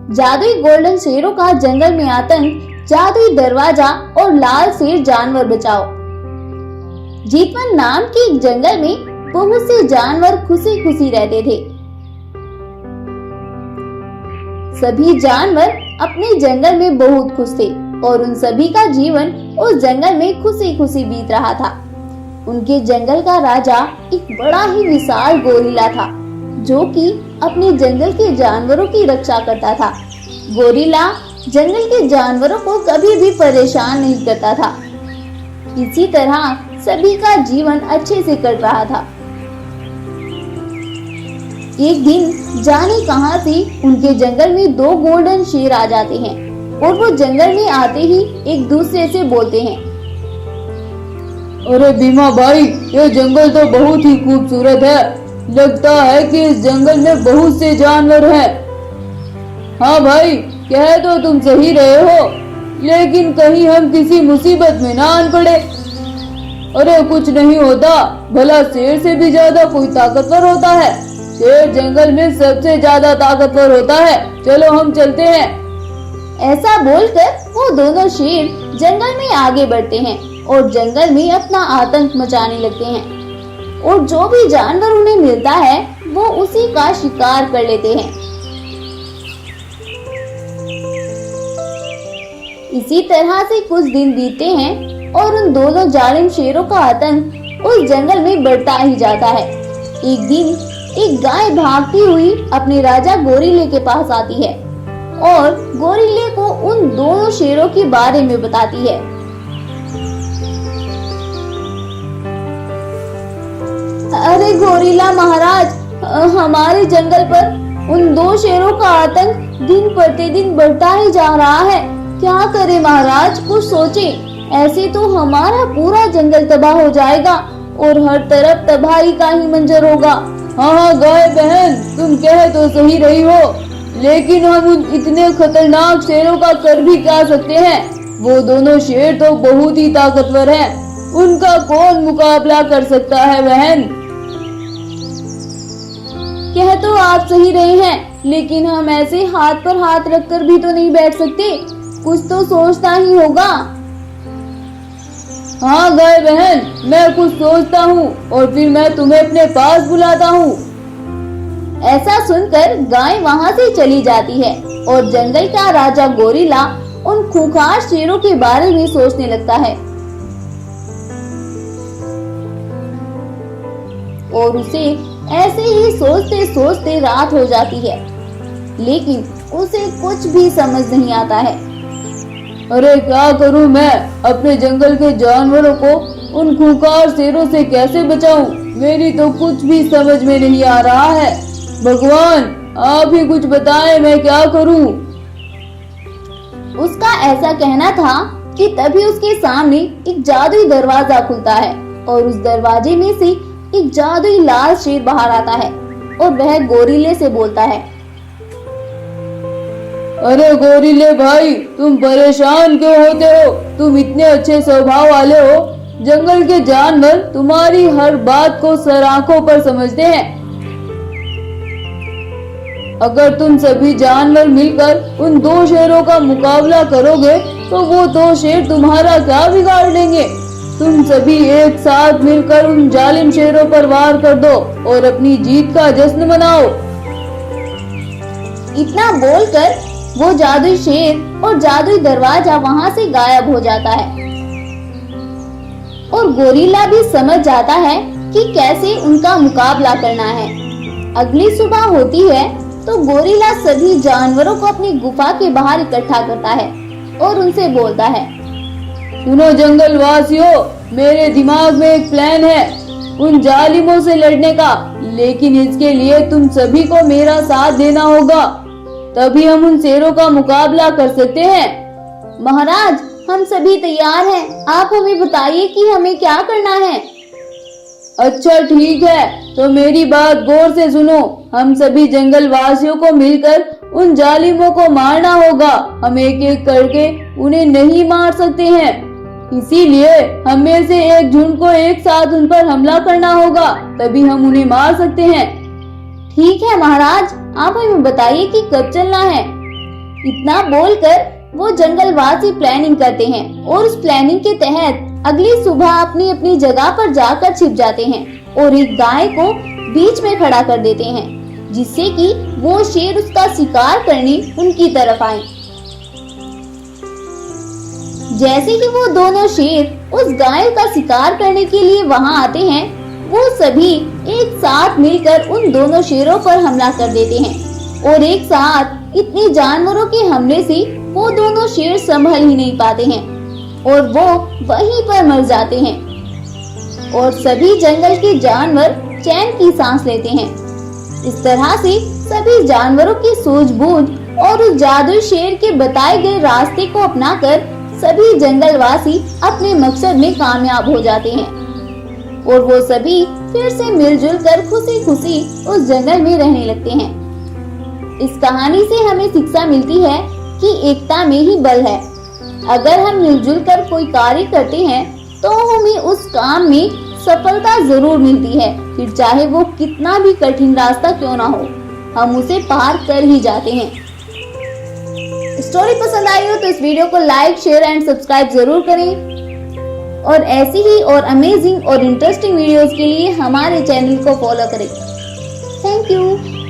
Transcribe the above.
जादुई गोल्डन शेरों का जंगल में आतंक, जादुई दरवाजा और लाल शेर जानवर बचाओ। जीतवन नाम के एक जंगल में बहुत से जानवर खुशी खुशी रहते थे। सभी जानवर अपने जंगल में बहुत खुश थे और उन सभी का जीवन उस जंगल में खुशी खुशी बीत रहा था। उनके जंगल का राजा एक बड़ा ही विशाल गोरिल्ला था, जो कि अपने जंगल के जानवरों की रक्षा करता था। गोरिल्ला जंगल के जानवरों को कभी भी परेशान नहीं करता था। इसी तरह सभी का जीवन अच्छे से कट रहा था। एक दिन जाने कहां से उनके जंगल में दो गोल्डन शेर आ जाते हैं और वो जंगल में आते ही एक दूसरे से बोलते हैं, अरे भीमा भाई, ये जंगल तो बहुत ही खूबसूरत है। लगता है कि इस जंगल में बहुत से जानवर हैं। हाँ भाई, कह तो तुम सही रहे हो, लेकिन कहीं हम किसी मुसीबत में ना आन पड़े। अरे कुछ नहीं होता, भला शेर से भी ज्यादा कोई ताकतवर होता है। शेर जंगल में सबसे ज्यादा ताकतवर होता है। चलो हम चलते हैं। ऐसा बोलकर वो दोनों शेर जंगल में आगे बढ़ते हैं और जंगल में अपना आतंक मचाने लगते हैं और जो भी जानवर उन्हें मिलता है वो उसी का शिकार कर लेते हैं। इसी तरह से कुछ दिन बीतते हैं और उन दोनों जालिम शेरों का आतंक उस जंगल में बढ़ता ही जाता है। एक दिन एक गाय भागती हुई अपने राजा गोरिल्ले के पास आती है और गोरिल्ले को उन दोनों शेरों के बारे में बताती है। अरे गोरिल्ला महाराज, हमारे जंगल पर उन दो शेरों का आतंक दिन प्रतिदिन बढ़ता ही जा रहा है। क्या करें महाराज, कुछ सोचें। ऐसे तो हमारा पूरा जंगल तबाह हो जाएगा और हर तरफ तबाही का ही मंजर होगा। हाँ गाय बहन, तुम कह तो सही रही हो, लेकिन हम उन इतने खतरनाक शेरों का कर भी क्या सकते हैं। वो दोनों शेर तो बहुत ही ताकतवर हैं। उनका कौन मुकाबला कर सकता है बहन। कह तो आप सही रहे हैं, लेकिन हम ऐसे हाथ पर हाथ रखकर भी तो नहीं बैठ सकते। कुछ तो सोचना ही होगा। हाँ गाय बहन, मैं कुछ सोचता हूँ और फिर मैं तुम्हें अपने पास बुलाता हूँ। ऐसा सुनकर गाय वहाँ से चली जाती है और जंगल का राजा गोरिल्ला उन खूंखार शेरों के बारे में सोचने लगता है और उसे ऐसे ही सोचते सोचते रात हो जाती है, लेकिन उसे कुछ भी समझ नहीं आता है। अरे क्या करूं मैं, अपने जंगल के जानवरों को उन खूंखार शेरों से कैसे बचाऊं? मेरी तो कुछ भी समझ में नहीं आ रहा है। भगवान, आप ही कुछ बताएं, मैं क्या करूं? उसका ऐसा कहना था कि तभी उसके सामने एक जादुई दरवाजा खुलता है और उस दरवाजे में से एक जादुई लाल शेर बाहर आता है और वह गोरिल्ले से बोलता है, अरे गोरिल्ले भाई, तुम परेशान क्यों होते हो? तुम इतने अच्छे स्वभाव वाले हो। जंगल के जानवर तुम्हारी हर बात को सराखों पर समझते हैं। अगर तुम सभी जानवर मिलकर उन दो शेरों का मुकाबला करोगे तो वो दो शेर तुम्हारा क्या बिगाड़ लेंगे। तुम सभी एक साथ मिलकर उन जालिम शेरों पर वार कर दो और अपनी जीत का जश्न मनाओ। इतना बोलकर वो जादुई शेर और जादुई दरवाजा वहां से गायब हो जाता है और गोरिल्ला भी समझ जाता है कि कैसे उनका मुकाबला करना है। अगली सुबह होती है तो गोरिल्ला सभी जानवरों को अपनी गुफा के बाहर इकट्ठा करता है और उनसे बोलता है, सुनो जंगल वासियों, मेरे दिमाग में एक प्लान है उन जालिमों से लड़ने का, लेकिन इसके लिए तुम सभी को मेरा साथ देना होगा, तभी हम उन शेरों का मुकाबला कर सकते हैं। महाराज, हम सभी तैयार हैं, आप हमें बताइए कि हमें क्या करना है। अच्छा ठीक है, तो मेरी बात गौर से सुनो। हम सभी जंगल वासियों को मिलकर उन जालिमों को मारना होगा। हम एक एक करके उन्हें नहीं मार सकते हैं, इसीलिए हम में से एक झुंड को एक साथ उन पर हमला करना होगा, तभी हम उन्हें मार सकते हैं। ठीक है महाराज, आप हमें बताइए कि कब चलना है। इतना बोलकर वो जंगलवासी प्लानिंग करते हैं और उस प्लानिंग के तहत अगली सुबह अपनी अपनी जगह पर जाकर छिप जाते हैं और एक गाय को बीच में खड़ा कर देते हैं, जिससे कि वो शेर उसका शिकार करने उनकी तरफ आए। जैसे कि वो दोनों शेर उस गाय का शिकार करने के लिए वहां आते हैं, वो सभी एक साथ मिलकर उन दोनों शेरों पर हमला कर देते हैं और एक साथ इतने जानवरों के हमले से वो दोनों शेर संभल ही नहीं पाते हैं और वो वहीं पर मर जाते हैं और सभी जंगल के जानवर चैन की सांस लेते हैं। इस तरह से सभी जानवरों की सूझबूझ और उस जादुई शेर के बताए गए रास्ते को अपनाकर सभी जंगलवासी अपने मकसद में कामयाब हो जाते हैं और वो सभी फिर से मिलजुल कर खुशी खुशी उस जंगल में रहने लगते हैं। इस कहानी से हमें शिक्षा मिलती है कि एकता में ही बल है। अगर हम मिलजुल कर कोई कार्य करते हैं तो हमें उस काम में सफलता जरूर मिलती है, फिर चाहे वो कितना भी कठिन रास्ता क्यों ना हो, हम उसे पार कर ही जाते हैं। स्टोरी पसंद आई हो तो इस वीडियो को लाइक, शेयर एंड सब्सक्राइब जरूर करें और ऐसी ही और अमेजिंग और इंटरेस्टिंग वीडियोस के लिए हमारे चैनल को फॉलो करें। Thank you.